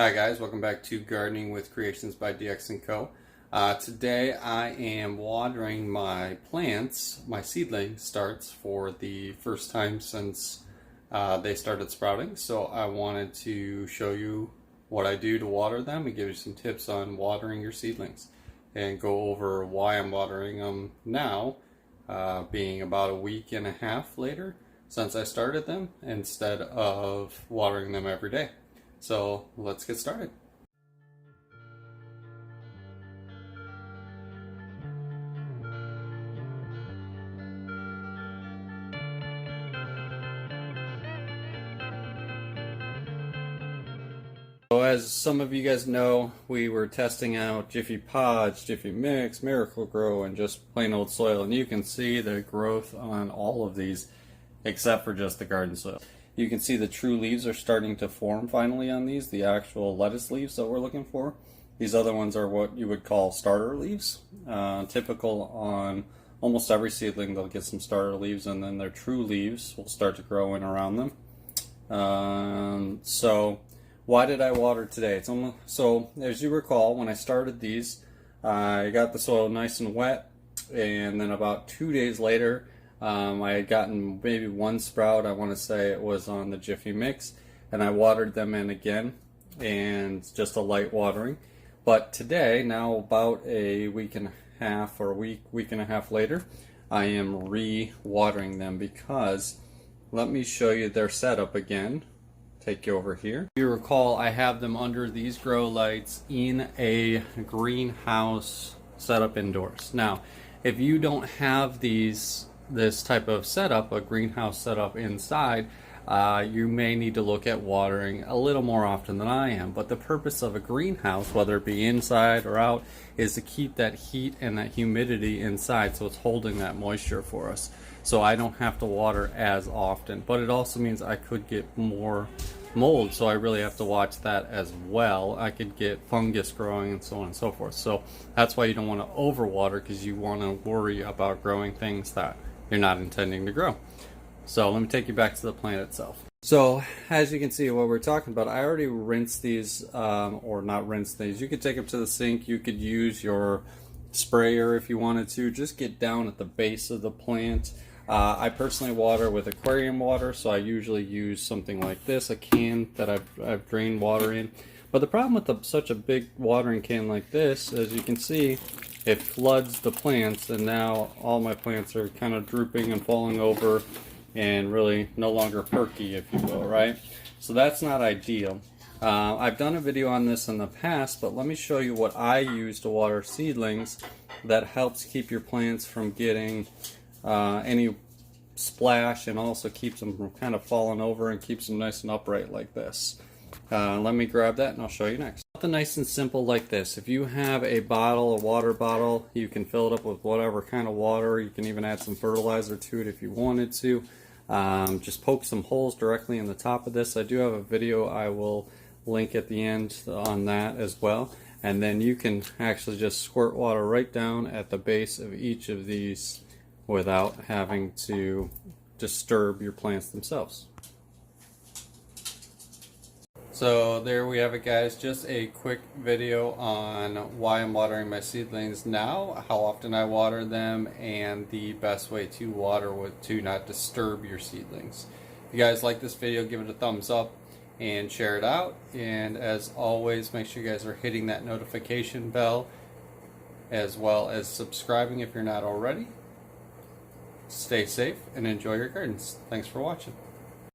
Hi guys, welcome back to Gardening with Creations by DX & Co. Today I am watering my plants, my seedling starts, for the first time since they started sprouting. So I wanted to show you what I do to water them and give you some tips on watering your seedlings and go over why I'm watering them now, being about a week and a half later since I started them, instead of watering them every day. So let's get started. So as some of you guys know, we were testing out Jiffy Pods, Jiffy Mix, Miracle Grow, and just plain old soil, and you can see the growth on all of these except for just the garden soil. You can see the true leaves are starting to form finally on these, the actual lettuce leaves that we're looking for. These other ones are what you would call starter leaves. Typical on almost every seedling, they'll get some starter leaves, and then their true leaves will start to grow in around them. So why did I water today? So as you recall, when I started these, I got the soil nice and wet, and then about 2 days later, I had gotten maybe one sprout. I want to say it was on the Jiffy Mix, and I watered them in again, and just a light watering. But today, now about a week and a half or week and a half later, I am re-watering them because, let me show you their setup again. Take you over here. If you recall, I have them under these grow lights in a greenhouse setup indoors. Now, if you don't have this type of setup, a greenhouse setup inside, you may need to look at watering a little more often than I am. But the purpose of a greenhouse, whether it be inside or out, is to keep that heat and that humidity inside, so it's holding that moisture for us. So I don't have to water as often, but it also means I could get more mold, so I really have to watch that as well. I could get fungus growing and so on and so forth. So that's why you don't want to overwater, because you want to worry about growing things that you're not intending to grow. So let me take you back to the plant itself. So as you can see, what we're talking about, I already rinsed these, or not rinsed these. You could take them to the sink. You could use your sprayer if you wanted to. Just get down at the base of the plant. I personally water with aquarium water, so I usually use something like this, a can that I've drained water in. But the problem with such a big watering can like this, as you can see, it floods the plants, and now all my plants are kind of drooping and falling over and really no longer perky, if you will, right? So that's not ideal. I've done a video on this in the past, but let me show you what I use to water seedlings that helps keep your plants from getting any splash, and also keeps them from kind of falling over and keeps them nice and upright like this. Let me grab that and I'll show you next. Something nice and simple like this. If you have a bottle, a water bottle, you can fill it up with whatever kind of water. You can even add some fertilizer to it if you wanted to. Just poke some holes directly in the top of this. I do have a video I will link at the end on that as well. And then you can actually just squirt water right down at the base of each of these without having to disturb your plants themselves. So there we have it, guys. Just a quick video on why I'm watering my seedlings now, how often I water them, and the best way to water to not disturb your seedlings. If you guys like this video, give it a thumbs up and share it out. And as always, make sure you guys are hitting that notification bell, as well as subscribing if you're not already. Stay safe and enjoy your gardens. Thanks for watching.